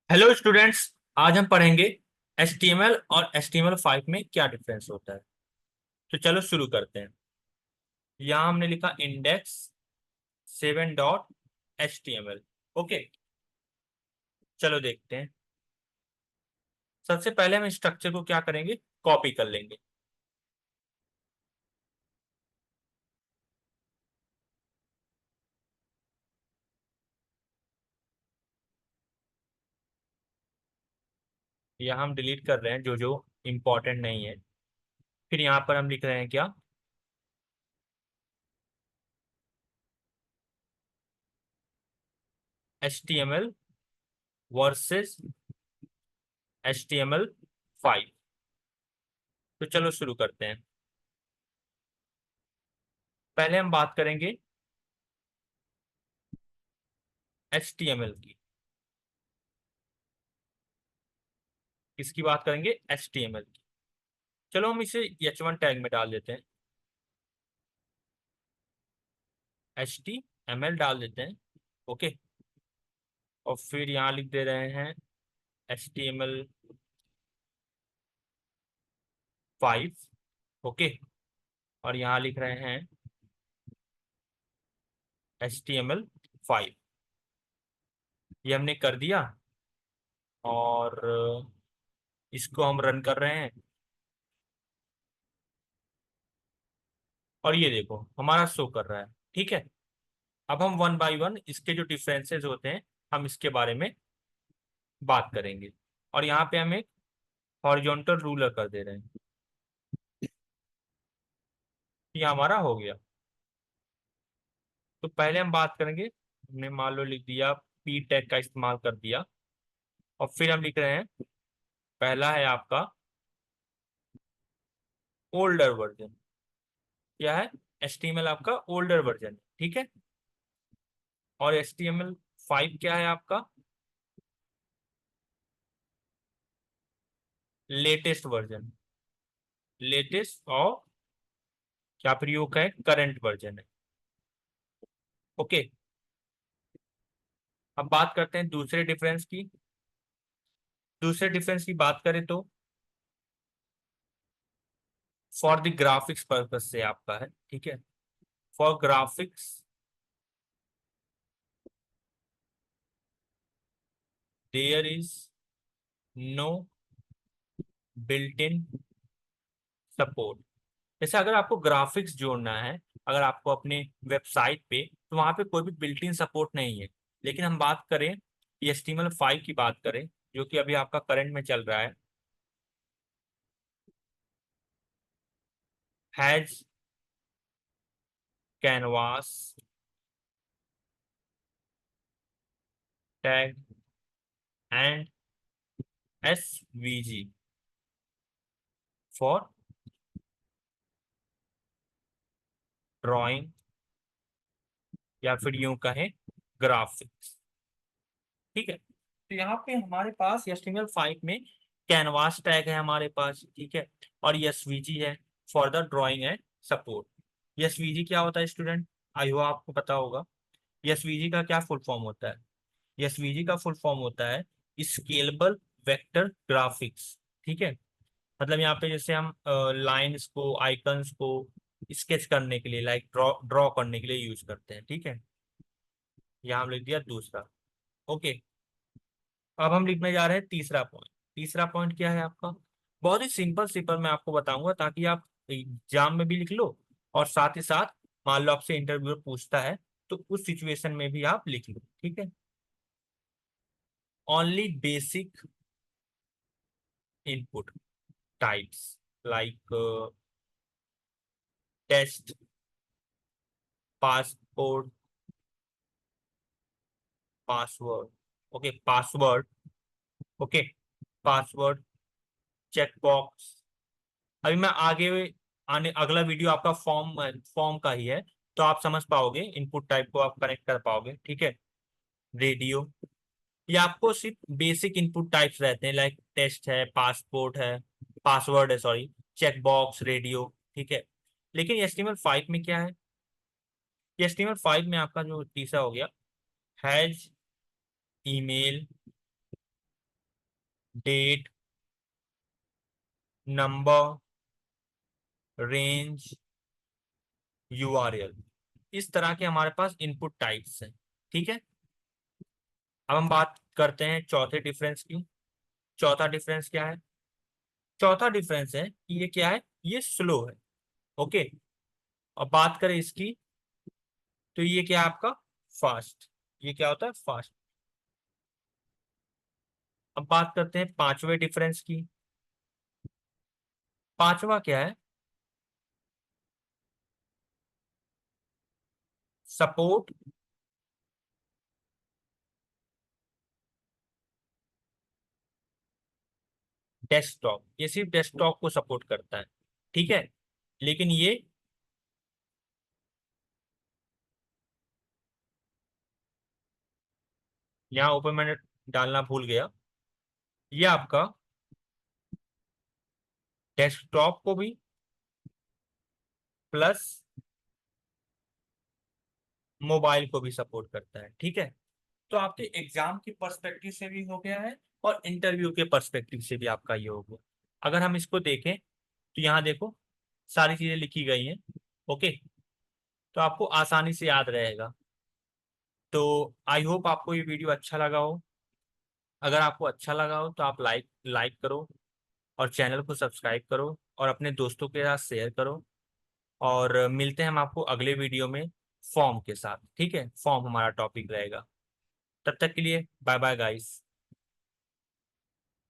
Hello students. आज हम पढ़ेंगे HTML और HTML5 में क्या डिफरेंस होता है। तो चलो शुरू करते हैं। यहाँ हमने लिखा index 7.html। ओके, चलो देखते हैं। सबसे पहले हम स्ट्रक्चर को क्या करेंगे, कॉपी कर लेंगे। यहाँ हम डिलीट कर रहे हैं जो जो इम्पोर्टेंट नहीं है। फिर यहाँ पर हम लिख रहे हैं क्या, HTML वर्सेस HTML5। तो चलो शुरू करते हैं। पहले हम बात करेंगे HTML की। किसकी बात करेंगे, HTML की। चलो हम इसे H1 टैग में डाल देते हैं, HTML डाल देते हैं। ओके, और फिर यहाँ लिख दे रहे हैं HTML5। ओके, और यहाँ लिख रहे हैं HTML5। ये हमने कर दिया और इसको हम रन कर रहे हैं। और ये देखो हमारा शो कर रहा है। ठीक है, अब हम वन बाय वन इसके जो डिफरेंसेस होते हैं हम इसके बारे में बात करेंगे। और यहाँ पे हम एक हॉरिजॉन्टल रूलर कर दे रहे हैं। ये हमारा हो गया। तो पहले हम बात करेंगे, हमने मान लो लिख दिया, पी टैग का इस्तेमाल कर दिया। और फिर हम लिख रहे हैं, पहला है आपका ओल्डर वर्जन। क्या है, HTML आपका ओल्डर वर्जन है। ठीक है, और HTML5 क्या है आपका लेटेस्ट वर्जन। लेटेस्ट और क्या प्रयोग है, करंट वर्जन है। ओके, अब बात करते हैं दूसरे डिफरेंस की। दूसरे डिफरेंस की बात करें तो फॉर द ग्राफिक्स पर्पज से आपका है। ठीक है, for graphics there is no built in support. जैसे अगर आपको ग्राफिक्स जोड़ना है, अगर आपको अपने वेबसाइट पे, तो वहां पे कोई भी बिल्ट इन सपोर्ट नहीं है। लेकिन हम बात करें HTML5 की बात करें, जो कि अभी आपका करंट में चल रहा है, has canvas tag and SVG for drawing, या फिर यूं कहें ग्राफिक्स। ठीक है, तो यहाँ पे हमारे पास HTML5 में कैनवास टैग है हमारे पास। ठीक है, और SVG है for the drawing and support. SVG क्या होता है स्टूडेंट, आई हो आपको पता होगा। SVG का क्या फुल फॉर्म होता है, SVG का फुल फॉर्म होता है स्केलेबल वेक्टर ग्राफिक्स। ठीक है, मतलब यहाँ पे जैसे हम लाइंस को, आइकन्स को स्केच करने के लिए, लाइक ड्रॉ ड्रॉ करने के लिए यूज करते हैं। ठीक है, यहाँ हम लिख दिया दूसरा। ओके, अब हम लिखने जा रहे हैं तीसरा पॉइंट। तीसरा पॉइंट क्या है आपका, बहुत ही सिंपल सिंपल मैं आपको बताऊंगा ताकि आप एग्जाम में भी लिख लो, और साथ ही साथ मान लो आपसे इंटरव्यूअर पूछता है तो उस सिचुएशन में भी आप लिख लो। ठीक है, only basic input types like test, passport, password. Okay, password. Okay, password, checkbox. अभी मैं आगे आने अगला वीडियो आपका फॉर्म फॉर्म का ही है, तो आप समझ पाओगे, इनपुट टाइप को आप कनेक्ट कर पाओगे। ठीक है, रेडियो। ये आपको सिर्फ बेसिक इनपुट टाइप्स रहते हैं, लाइक टेस्ट है, पासपोर्ट है, पासवर्ड है, सॉरी, चेकबॉक्स, रेडियो। ठीक है, लेकिन HTML5 में क्या है, HTML5 में आपका जो तीसरा हो गया, has email date, number, range, URL, इस तरह के हमारे पास इनपुट टाइप्स हैं। ठीक है, अब हम बात करते हैं चौथे डिफरेंस की। चौथा डिफरेंस क्या है? चौथा डिफरेंस है कि ये क्या है, ये स्लो है। ओके, अब बात करें इसकी, तो ये क्या है आपका, फास्ट। ये क्या होता है, फास्ट। अब बात करते हैं पांचवे डिफरेंस की। पांचवा क्या है, सपोर्ट डेस्कटॉप। ये सिर्फ डेस्कटॉप को सपोर्ट करता है। ठीक है, लेकिन ये यहाँ ऊपर मैंने डालना भूल गया, ये आपका डेस्कटॉप को भी प्लस मोबाइल को भी सपोर्ट करता है। ठीक है, तो आपके एग्जाम के पर्सपेक्टिव से भी हो गया है और इंटरव्यू के पर्सपेक्टिव से भी आपका ये हो गया। अगर हम इसको देखें तो यहाँ देखो सारी चीजें लिखी गई हैं। ओके, तो आपको आसानी से याद रहेगा। तो आई होप आपको ये वीडियो अच्छा लगा हो। अगर आपको अच्छा लगा हो तो आप लाइक लाइक करो, और चैनल को सब्सक्राइब करो, और अपने दोस्तों के साथ शेयर करो। और मिलते हैं हम आपको अगले वीडियो में फॉर्म के साथ। ठीक है, फॉर्म हमारा टॉपिक रहेगा। तब तक के लिए बाय बाय गाइस।